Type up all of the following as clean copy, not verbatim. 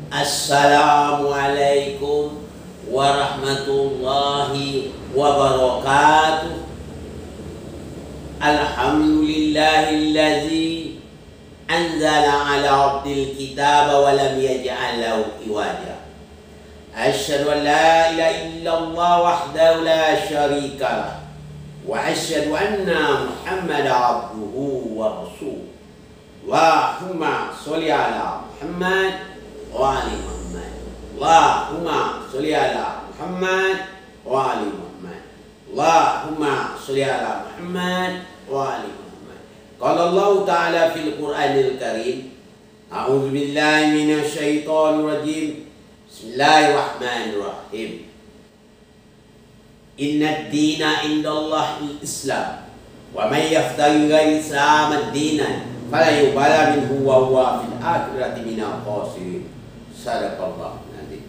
Assalamualaikum warahmatullahi wabarakatuh. Alhamdulillahillazi anzala ala abdil kitaba wa lam yaj'al lahu iwaja. Asyhadu an la ilaha illallah wahdahu la syarika lah. Wa asyhadu anna Muhammadan abduhu wa rasuluh. Allahumma sholli ala Muhammad wa ali Muhammad. Allahumma sholli ala Muhammad wa ali Muhammad. Allahumma sholli ala Muhammad wa ali Muhammad. Qala Allah Ta'ala fil Qur'anil Karim, a'udzu billahi minasy syaithanir rajim. Bismillahirrahmanirrahim. Inna ad-dina indallahil Islam. Wa may yaftaghi ghayra Islam ad-dinan fala yuqbala minhu wa huwa fil akhirati minal khasirin. Sadaqallahu nazim.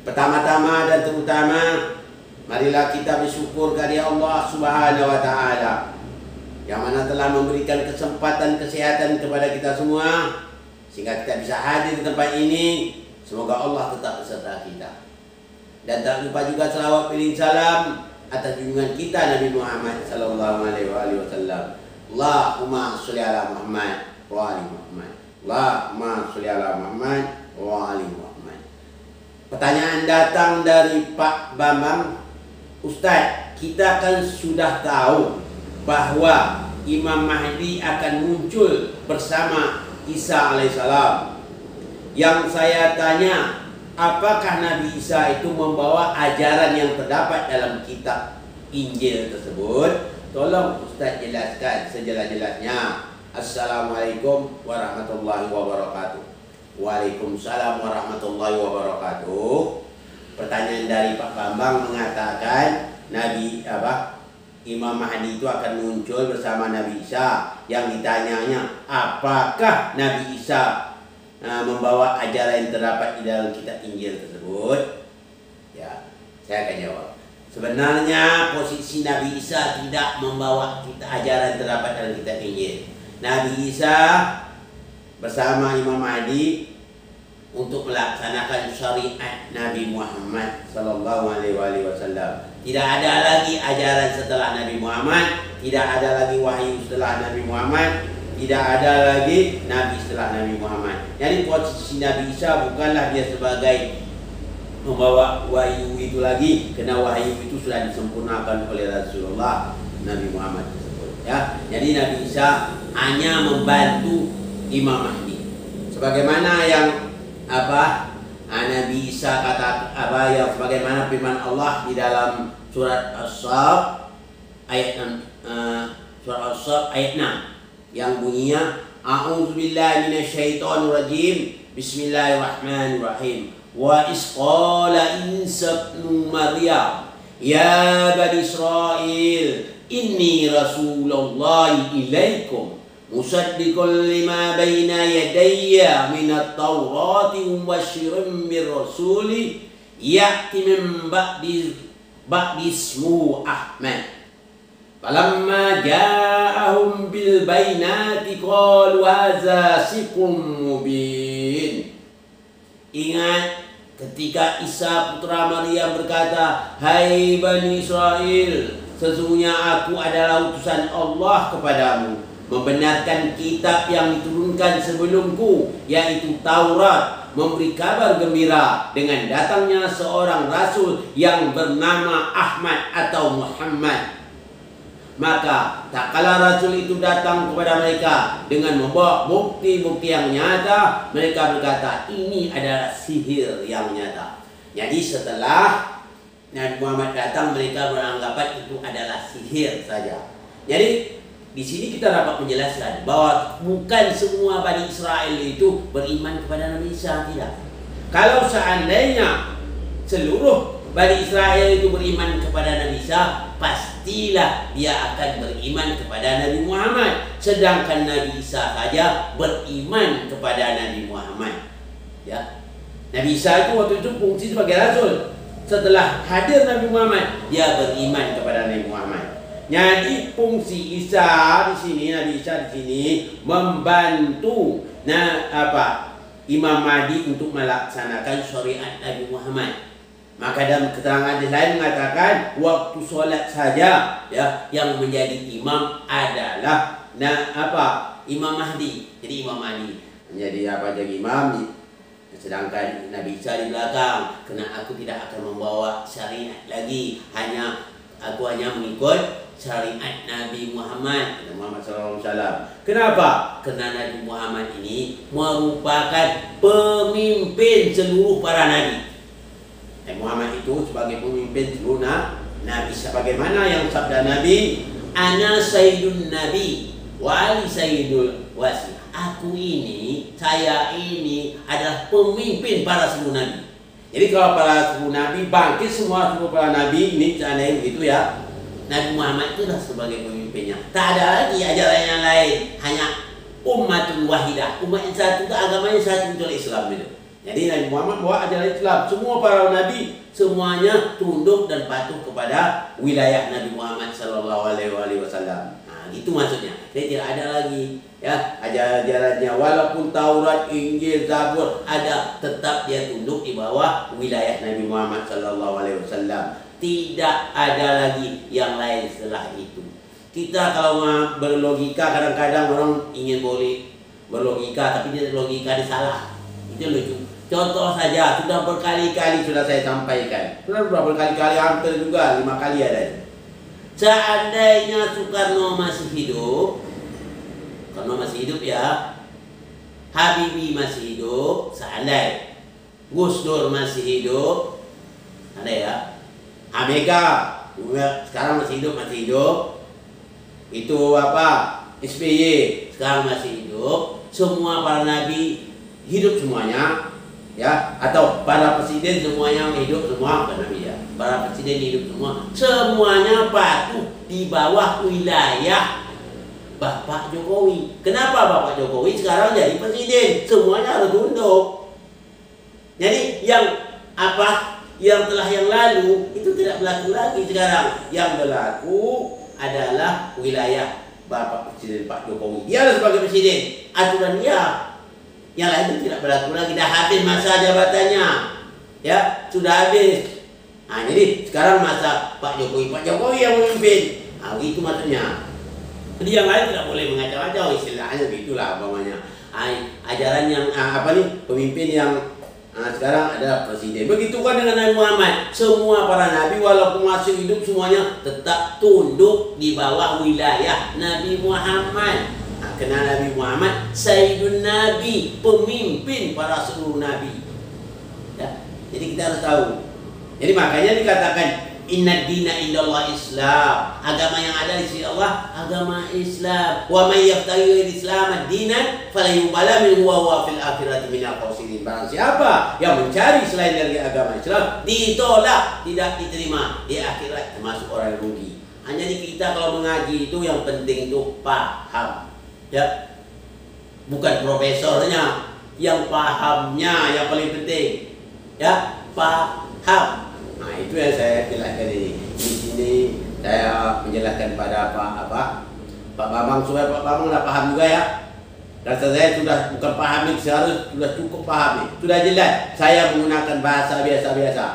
Pertama-tama dan terutama, marilah kita bersyukur kepada Allah Subhanahu wa taala yang mana telah memberikan kesempatan kesehatan kepada kita semua sehingga kita bisa hadir di tempat ini. Semoga Allah tetap beserta kita. Dan tak lupa juga selawat pilih salam atas junjungan kita Nabi Muhammad sallallahu alaihi wasallam. Allahumma sholli ala Muhammad wa ali Muhammad. Allahumma sholli ala Muhammad wa ali Muhammad. Pertanyaan datang dari Pak Bambang. Ustaz, kita kan sudah tahu bahwa Imam Mahdi akan muncul bersama Isa alaihissalam. Yang saya tanya, apakah Nabi Isa itu membawa ajaran yang terdapat dalam kitab Injil tersebut? Tolong Ustaz jelaskan sejelas-jelasnya. Assalamualaikum warahmatullahi wabarakatuh. Waalaikumsalam warahmatullahi wabarakatuh. Pertanyaan dari Pak Bambang mengatakan Imam Mahdi itu akan muncul bersama Nabi Isa. Yang ditanyanya, apakah Nabi Isa membawa ajaran yang terdapat di dalam kitab Injil tersebut? Ya, saya akan jawab. Sebenarnya posisi Nabi Isa tidak membawa ajaran yang terdapat dalam kitab Injil. Nabi Isa bersama Imam Mahdi untuk melaksanakan syariat Nabi Muhammad sallallahu alaihi wasallam. Tidak ada lagi ajaran setelah Nabi Muhammad, tidak ada lagi wahyu setelah Nabi Muhammad, tidak ada lagi nabi setelah Nabi Muhammad. Jadi posisi Nabi Isa bukanlah dia sebagai membawa wahyu itu lagi, karena wahyu itu sudah disempurnakan oleh Rasulullah Nabi Muhammad tersebut. Ya, jadi Nabi Isa hanya membantu Imam Mahdi. Sebagaimana yang Nabi Isa kata yang sebagaimana firman Allah di dalam surat As-Saff ayat 6 yang bunyinya a'udzubillahi minasyaitonir rajim. Bismillahirrahmanirrahim. Wa isqala Isa ibnu Maryam ya bani Israil inni rasulullahi ilaikum musaddiqan lima baina yadayya minat taurati mubasysyiran bir rasuli ya'ti min ba'di ismuhu Ahmad. Falamma ja'ahum bil bainati qalu hadza sihrun mubin. Ingat ketika Isa putra Maryam berkata, "Hai Bani Israel, sesungguhnya aku adalah utusan Allah kepadamu, membenarkan kitab yang diturunkan sebelumku, yaitu Taurat, memberi kabar gembira dengan datangnya seorang rasul yang bernama Ahmad atau Muhammad." Maka tak kala rasul itu datang kepada mereka dengan membawa bukti-bukti yang nyata, mereka berkata, ini adalah sihir yang nyata. Jadi setelah Nabi Muhammad datang, mereka beranggapan itu adalah sihir saja. Jadi di sini kita dapat menjelaskan bahwa bukan semua Bani Israel itu beriman kepada Nabi Isa, tidak. Kalau seandainya seluruh Bani Israel itu beriman kepada Nabi Isa, pastilah dia akan beriman kepada Nabi Muhammad. Sedangkan Nabi Isa saja beriman kepada Nabi Muhammad. Ya, Nabi Isa itu waktu itu fungsi sebagai rasul. Setelah hadir Nabi Muhammad, dia beriman kepada Nabi Muhammad. Jadi fungsi Isa di sini, Nabi Isa di sini membantu Imam Mahdi untuk melaksanakan syariat Nabi Muhammad. Maka dalam keterangan lain mengatakan waktu solat saja ya yang menjadi imam adalah Imam Mahdi. Jadi Imam Mahdi menjadi jadi imam, sedangkan Nabi Isa di belakang. Karena aku tidak akan membawa syariat lagi, aku hanya mengikut syariat Nabi Muhammad SAW. Kenapa? Karena Nabi Muhammad ini merupakan pemimpin seluruh para nabi. Nabi Muhammad itu sebagai pemimpin seluruh nabi. Sebagaimana yang sabda Nabi, ana sayyidun nabi wa ali sayyidul wasi. Saya ini adalah pemimpin para seluruh nabi. Jadi kalau para seluruh nabi bangkit semua seluruh para nabi ini seandainya begitu ya, Nabi Muhammad itulah sebagai pemimpinnya. Tak ada lagi ajaran yang lain, hanya ummatul wahidah. Umat yang satu itu agamanya satu, itu Islam itu. Jadi Nabi Muhammad bawa ajaran Islam. Semua para nabi semuanya tunduk dan patuh kepada wilayah Nabi Muhammad sallallahu alaihi wasallam. Nah, itu maksudnya. Jadi tidak ada lagi ya ajaran-ajarannya, walaupun Taurat, Injil, Zabur ada, tetap dia tunduk di bawah wilayah Nabi Muhammad sallallahu alaihi wasallam. Tidak ada lagi yang lain setelah itu. Kita kalau berlogika, kadang-kadang orang ingin boleh berlogika, tapi dia logika dia salah. Itu lucu. Contoh saja, sudah berkali-kali sudah saya sampaikan. Sudah berkali-kali, hampir juga 5 kali ada. Seandainya Soekarno masih hidup, ya, Habibie masih hidup, seandainya Gus Dur masih hidup, ada ya, Mega sekarang masih hidup, itu SBY sekarang masih hidup, semua para nabi hidup semuanya ya, atau para presiden semuanya hidup semua, bukan nabi ya, para presiden hidup semuanya patuh di bawah wilayah Bapak Jokowi. Kenapa Bapak Jokowi sekarang jadi presiden? Semuanya harus tunduk. Jadi yang telah yang lalu itu tidak berlaku lagi sekarang. Yang berlaku adalah wilayah Bapak Presiden Pak Jokowi. Dia harus sebagai presiden. Aturan dia. Yang lain itu tidak berlaku lagi. Dah habis masa jabatannya. Ya, sudah habis. Nah, jadi sekarang masa Pak Jokowi yang memimpin. Nah, itu maksudnya. Jadi yang lain tidak boleh mengacau-acau, istilahnya begitulah umpamanya. Ajaran yang pemimpin yang sekarang ada presiden. Begitu kan dengan Nabi Muhammad. Semua para nabi walaupun masih hidup semuanya tetap tunduk di bawah wilayah Nabi Muhammad. Karena Nabi Muhammad Sayyidun Nabi, pemimpin para seluruh nabi. Ya. Jadi kita harus tahu. Jadi makanya dikatakan inna dina indallah Islam. Agama yang ada di sisi Allah agama Islam. Wa may yabtaghi al-Islam dinan falayuqbala minhu wa huwa fil akhirati minal khasirin. Barang siapa yang mencari selain dari agama Islam ditolak, tidak diterima di akhirat, termasuk orang yang rugi. Hanya di kita kalau mengaji itu yang penting itu paham. Ya. Bukan profesornya, yang pahamnya yang paling penting. Ya, paham. Nah, itu yang saya jelaskan ini. Di sini saya menjelaskan pada Pak Bambang supaya Pak Bambang sudah paham juga ya. Rasa saya sudah bukan paham ini, seharusnya sudah cukup paham ini. Sudah jelas. Saya menggunakan bahasa biasa-biasa,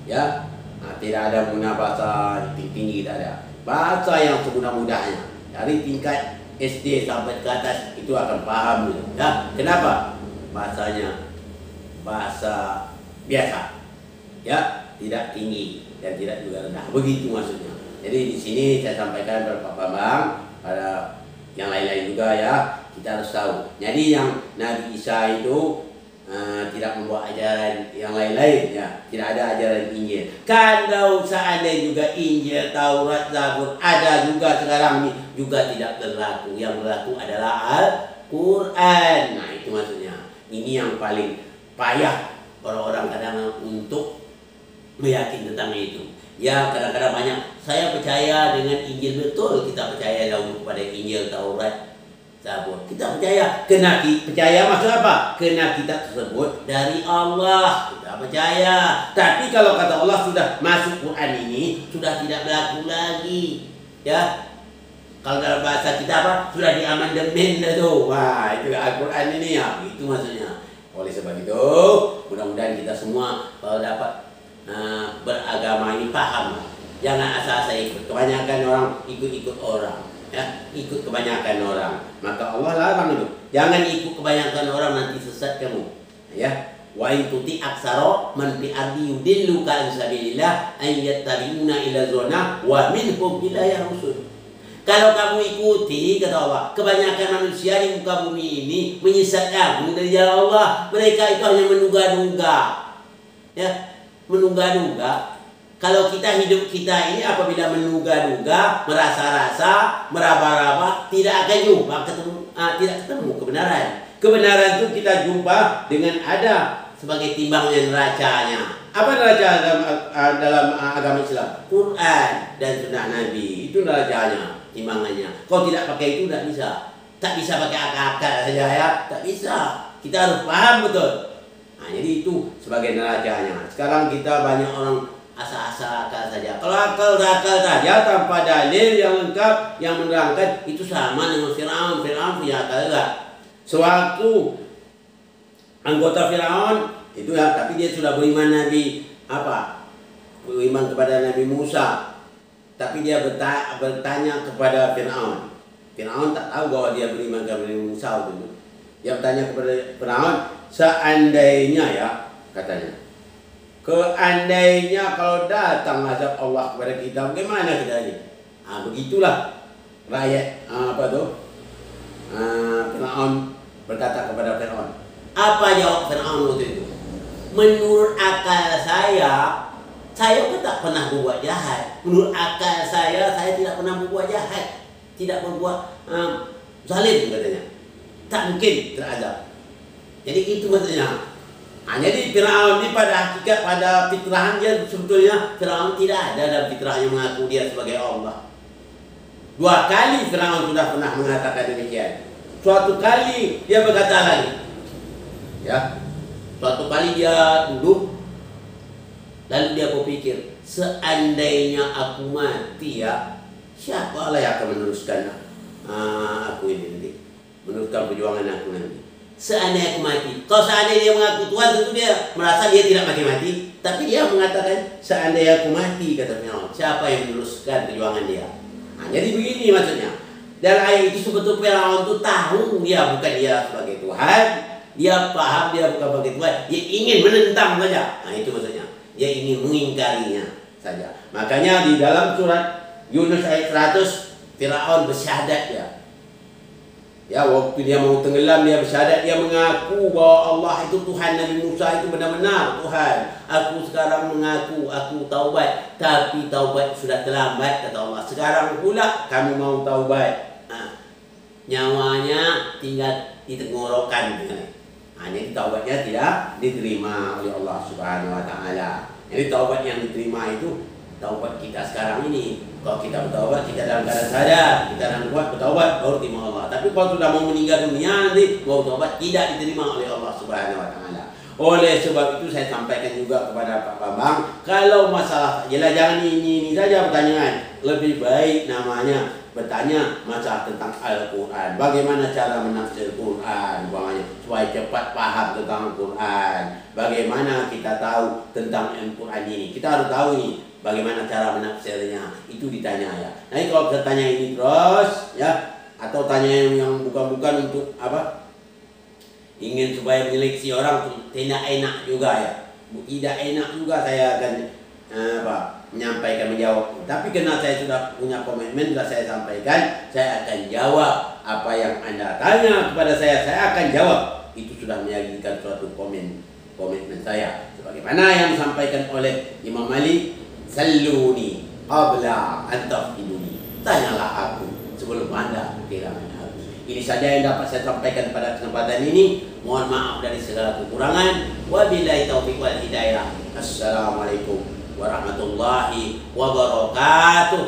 ya. Nah, tidak ada menggunakan bahasa tinggi, tidak ada. Bahasa yang semudah-mudahnya. Dari tingkat SD sampai ke atas itu akan paham gitu. Ya, kenapa? Bahasanya bahasa biasa. Ya. Tidak tinggi dan tidak juga rendah. Begitu maksudnya. Jadi di sini saya sampaikan kepada Pak Bambang, pada yang lain-lain juga ya, kita harus tahu. Jadi yang Nabi Isa itu tidak membawa ajaran yang lain-lain ya, tidak ada ajaran Injil. Kalau seandainya juga Injil, Taurat, Zabur ada juga sekarang ini juga tidak berlaku. Yang berlaku adalah Al-Quran. Nah, itu maksudnya. Ini yang paling payah orang-orang kadang untuk meyakini tentang itu. Ya, kadang-kadang banyak saya percaya dengan Injil, betul kita percaya dahulu kepada Injil, Taurat, Zabur. Kita percaya. Kena percaya maksud apa? Kena kita tersebut dari Allah. Kita percaya. Tapi kalau kata Allah sudah masuk Quran ini sudah tidak berlaku lagi. Ya. Kalau dalam bahasa kita sudah diamandemen dah tu. Wah, itu Al-Quran ini ya. Itu maksudnya. Oleh sebab itu, mudah-mudahan kita semua kalau dapat beragama ini paham. Jangan asal-asal ikut. Kebanyakan orang ikut-ikut orang, ya, ikut kebanyakan orang. Maka Allah larang itu. Jangan ikut kebanyakan orang, nanti sesat kamu. Ya. Wa in tuti aksara man fi ardi yudilluka an sabilillah an yattabi'una ila zona wa minhum ilayya rusul. Kalau kamu ikuti, kata Allah, kebanyakan manusia di muka bumi ini menyesatkan kamu dari jalan Allah. Mereka itu hanya menduga-duga, ya, menduga-duga. Kalau kita hidup kita ini apabila menduga-duga, merasa-rasa, meraba-raba, tidak akan jumpa tidak ketemu kebenaran. Kebenaran itu kita jumpa dengan ada sebagai timbangan neracanya. Apa neraca dalam agama Islam? Quran dan sunnah Nabi, itu neracanya. Timbangannya. Kalau tidak pakai itu tidak bisa. Tak bisa pakai akal-akal saja, ya. Tak bisa. Kita harus paham betul. Nah, jadi itu sebagai neracanya. Sekarang kita banyak orang asal-asal akal saja. Kalau akal saja tanpa dalil yang lengkap yang menerangkan, itu sama dengan Firaun. Firaun punya akal enggak? Sewaktu anggota Firaun itu ya, tapi dia sudah beriman Nabi beriman kepada Nabi Musa. Tapi dia bertanya kepada Firaun. Firaun tak tahu bahwa dia beriman kepada Musa itu. Dia bertanya kepada Firaun, seandainya, ya, katanya, keandainya kalau datang azab Allah kepada kita, bagaimana kita ini? Begitulah rakyat Firaun berkata kepada Firaun. Apa jawab Firaun waktu itu? Menurut akal saya pun tak pernah berbuat jahat. Menurut akal saya tidak pernah berbuat jahat, tidak berbuat zalim, katanya. Tak mungkin terazab. Jadi itu katanya. Jadi Firaun ini pada hakikat, pada fitrah dia sebetulnya Firaun tidak ada dalam fitrahnya mengaku dia sebagai Allah. 2 kali Firaun sudah pernah mengatakan demikian. Suatu kali dia berkata lagi, ya, suatu kali dia duduk, lalu dia berpikir, seandainya aku mati, ya, siapa lah yang akan meneruskan aku ini nanti, meneruskan perjuangan aku nanti. Seandainya aku mati. Kalau seandainya dia mengaku Tuhan, tentu dia merasa dia tidak mati, tapi dia mengatakan seandainya aku mati, kata Firaun, siapa yang meneruskan perjuangan dia? Jadi begini maksudnya. Dan ayat itu sebetulnya Firaun itu tahu dia bukan dia sebagai Tuhan, dia paham dia bukan sebagai Tuhan, dia ingin menentang saja. Itu maksudnya. Dia ingin mengingkarinya saja. Makanya di dalam surat Yunus ayat 100, Firaun bersyahadat, ya. Ya, waktu dia mau tenggelam dia bersyahadat, dia mengaku bahwa Allah itu Tuhan. Nabi Musa itu benar-benar Tuhan. Aku sekarang mengaku, aku taubat, tapi taubat sudah terlambat, kata Allah. Sekarang pula kamu mau taubat. Nyawanya tinggal di tenggorokan. Jadi taubatnya tidak diterima oleh Allah Subhanahu wa taala. Jadi taubat yang diterima itu taubat kita sekarang ini. Kalau kita bertaubat, kita dalam keadaan sadar, kita dalam kuat bertaubat, baru terima Allah. Tapi kalau sudah mau meninggal dunia nanti, mau taubat tidak diterima oleh Allah Subhanahu wa taala. Oleh sebab itu saya sampaikan juga kepada Pak Bambang, kalau masalah jelas jangan ini saja pertanyaan. Lebih baik namanya bertanya masalah tentang Al-Quran. Bagaimana cara menafsir Quran, supaya cepat paham tentang Quran. Bagaimana kita tahu tentang Al-Quran ini. Kita harus tahu ini bagaimana cara menafsirnya. Itu ditanya, ya. Nah, kalau bertanya ini terus, ya, atau tanya yang bukan-bukan untuk apa? Ingin supaya menyeleksi orang, tidak enak juga, ya. Tidak enak juga saya akan menyampaikan, menjawab. Tapi karena saya sudah punya komitmen, sudah saya sampaikan, saya akan jawab apa yang Anda tanya kepada saya akan jawab. Itu sudah menjadikan suatu komitmen saya. Sebagaimana yang disampaikan oleh Imam Malik, "Salluni qabla an tafiduni." Tanyalah aku sebelum Anda kehilangan aku. Ini saja yang dapat saya sampaikan pada kesempatan ini. Mohon maaf dari segala kekurangan. Wabillahi taufiq wal hidayah. Assalamualaikum warahmatullahi wabarakatuh.